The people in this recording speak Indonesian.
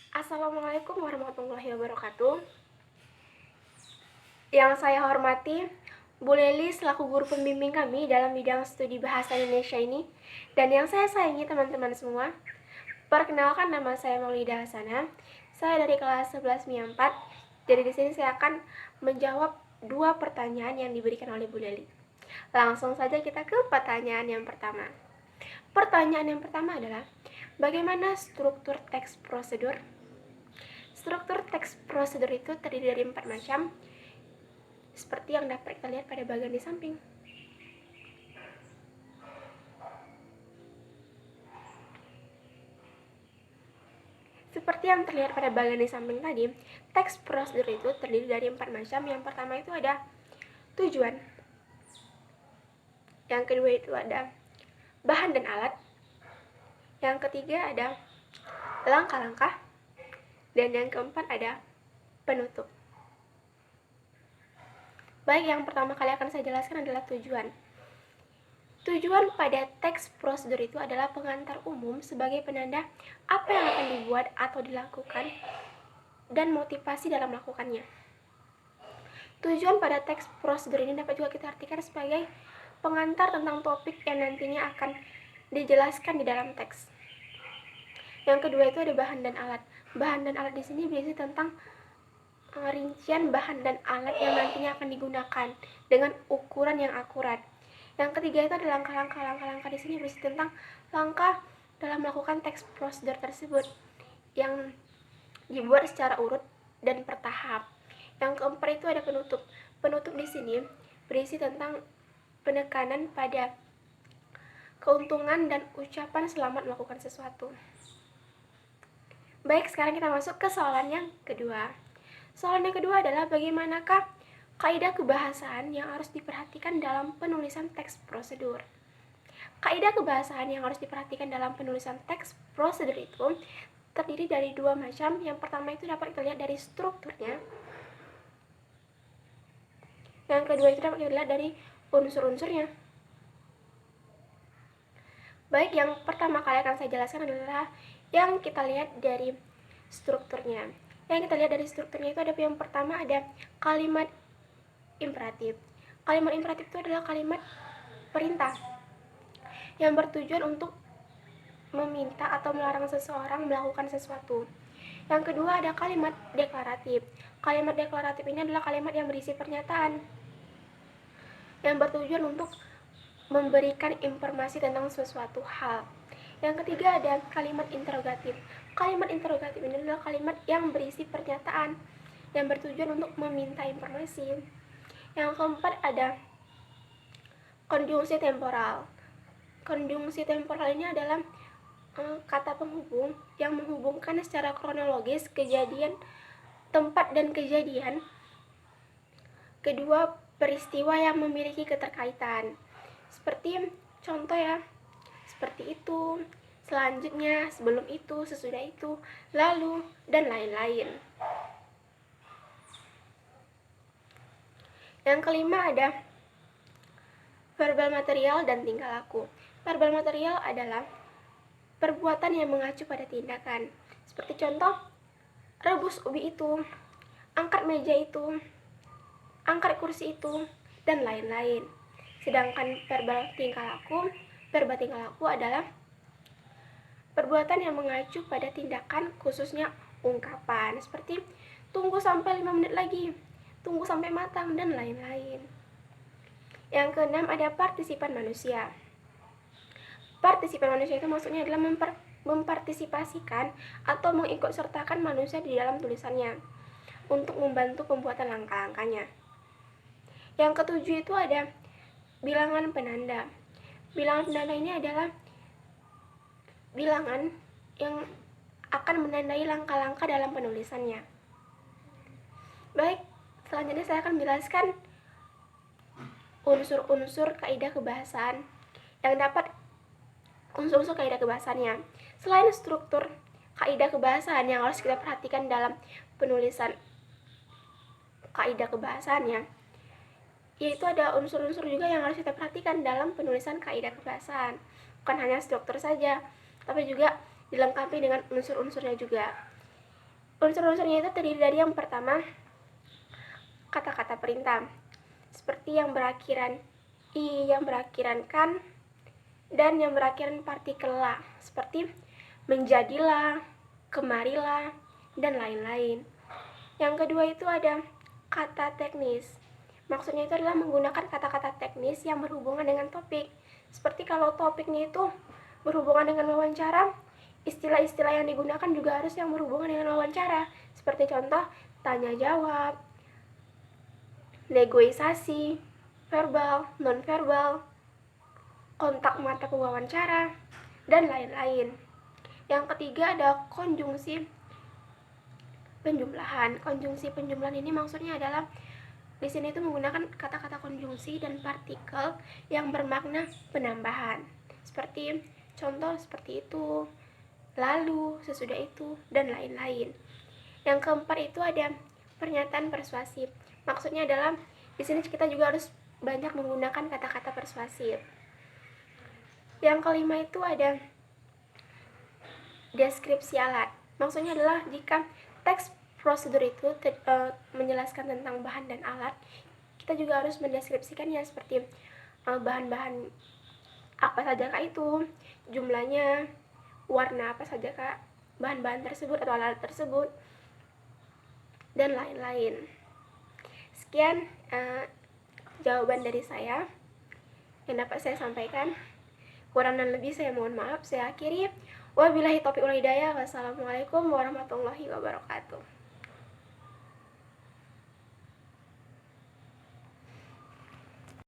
Assalamualaikum warahmatullahi wabarakatuh. Yang saya hormati Bu Leli selaku guru pembimbing kami dalam bidang studi bahasa Indonesia ini, dan yang saya sayangi teman-teman semua. Perkenalkan, nama saya Maulida Hasanah. Saya dari kelas 11 MIA 4. Jadi di sini saya akan menjawab 2 pertanyaan yang diberikan oleh Bu Leli. Langsung saja kita ke pertanyaan yang pertama. Pertanyaan yang pertama adalah, bagaimana struktur teks prosedur? Struktur teks prosedur itu terdiri dari 4 macam, seperti yang dapat kita lihat pada bagian di samping. Seperti yang terlihat pada bagian di samping tadi, teks prosedur itu terdiri dari 4 macam. Yang pertama itu ada tujuan. Yang kedua itu ada bahan dan alat. Yang ketiga ada langkah-langkah. Dan yang keempat ada penutup. Baik, yang pertama kali akan saya jelaskan adalah tujuan. Tujuan pada teks prosedur itu adalah pengantar umum sebagai penanda apa yang akan dibuat atau dilakukan dan motivasi dalam melakukannya. Tujuan pada teks prosedur ini dapat juga kita artikan sebagai pengantar tentang topik yang nantinya akan dijelaskan di dalam teks. Yang kedua itu ada bahan dan alat. Bahan dan alat di sini berisi tentang rincian bahan dan alat yang nantinya akan digunakan dengan ukuran yang akurat. Yang ketiga itu ada langkah-langkah. Langkah-langkah di sini berisi tentang langkah dalam melakukan teks prosedur tersebut yang dibuat secara urut dan bertahap. Yang keempat itu ada penutup. Penutup di sini berisi tentang penekanan pada keuntungan dan ucapan selamat melakukan sesuatu. Baik, sekarang kita masuk ke soalan yang kedua. Soalan yang kedua adalah, bagaimanakah kaidah kebahasaan yang harus diperhatikan dalam penulisan teks prosedur? Kaidah kebahasaan yang harus diperhatikan dalam penulisan teks prosedur itu terdiri dari 2 macam. Yang pertama itu dapat kita lihat dari strukturnya. Yang kedua itu dapat kita lihat dari unsur-unsurnya. Baik, yang pertama kali akan saya jelaskan adalah yang kita lihat dari strukturnya. Yang kita lihat dari strukturnya itu ada yang pertama ada kalimat imperatif. Kalimat imperatif itu adalah kalimat perintah yang bertujuan untuk meminta atau melarang seseorang melakukan sesuatu. Yang kedua ada kalimat deklaratif. Kalimat deklaratif ini adalah kalimat yang berisi pernyataan yang bertujuan untuk memberikan informasi tentang sesuatu hal. Yang ketiga ada kalimat interrogatif. Kalimat interrogatif ini adalah kalimat yang berisi pernyataan yang bertujuan untuk meminta informasi. Yang keempat ada konjungsi temporal. Konjungsi temporal ini adalah kata penghubung yang menghubungkan secara kronologis kejadian, tempat dan kejadian kedua peristiwa yang memiliki keterkaitan. Seperti contoh ya, seperti itu, selanjutnya, sebelum itu, sesudah itu, lalu, dan lain-lain. Yang kelima ada verbal material dan tingkah laku. Verbal material adalah perbuatan yang mengacu pada tindakan. Seperti contoh, rebus ubi itu, angkat meja itu, angkat kursi itu, dan lain-lain. Sedangkan verbal tingkah laku adalah perbuatan yang mengacu pada tindakan, khususnya ungkapan. Seperti tunggu sampai 5 menit lagi, tunggu sampai matang, dan lain-lain. Yang keenam ada partisipan manusia. Partisipan manusia itu maksudnya adalah mempartisipasikan atau mengikutsertakan manusia di dalam tulisannya untuk membantu pembuatan langkah-langkahnya. Yang ketujuh itu ada bilangan penanda. Bilangan penanda ini adalah bilangan yang akan menandai langkah-langkah dalam penulisannya. Baik, selanjutnya saya akan menjelaskan unsur-unsur kaidah kebahasaan yang dapat unsur-unsur kaidah kebahasaannya. Selain struktur kaidah kebahasaan yang harus kita perhatikan dalam penulisan kaidah kebahasaannya, yaitu ada unsur-unsur juga yang harus kita perhatikan dalam penulisan kaidah kebahasaan. Bukan hanya struktur saja, tapi juga dilengkapi dengan unsur-unsurnya juga. Unsur-unsurnya itu terdiri dari yang pertama, kata-kata perintah, seperti yang berakhiran i, yang berakhiran kan, dan yang berakhiran partikel la, seperti menjadilah, kemarilah, dan lain-lain. Yang kedua itu ada kata teknis. Maksudnya itu adalah menggunakan kata-kata teknis yang berhubungan dengan topik. Seperti kalau topiknya itu berhubungan dengan wawancara, istilah-istilah yang digunakan juga harus yang berhubungan dengan wawancara. Seperti contoh, tanya jawab, negosiasi, verbal, non-verbal, kontak mata pewawancara, dan lain-lain. Yang ketiga ada konjungsi penjumlahan. Konjungsi penjumlahan ini maksudnya adalah di sini itu menggunakan kata-kata konjungsi dan partikel yang bermakna penambahan. Seperti contoh seperti itu, lalu, sesudah itu, dan lain-lain. Yang keempat itu ada pernyataan persuasif. Maksudnya adalah di sini kita juga harus banyak menggunakan kata-kata persuasif. Yang kelima itu ada deskripsi alat. Maksudnya adalah jika teks prosedur itu menjelaskan tentang bahan dan alat, kita juga harus mendeskripsikannya seperti bahan-bahan apa saja kah itu, jumlahnya, warna apa saja kah bahan-bahan tersebut atau alat tersebut, dan lain-lain. Sekian jawaban dari saya yang dapat saya sampaikan. Kurang dan lebih saya mohon maaf. Saya akhiri. Wabillahi taufiq wal hidayah. Wassalamualaikum warahmatullahi wabarakatuh.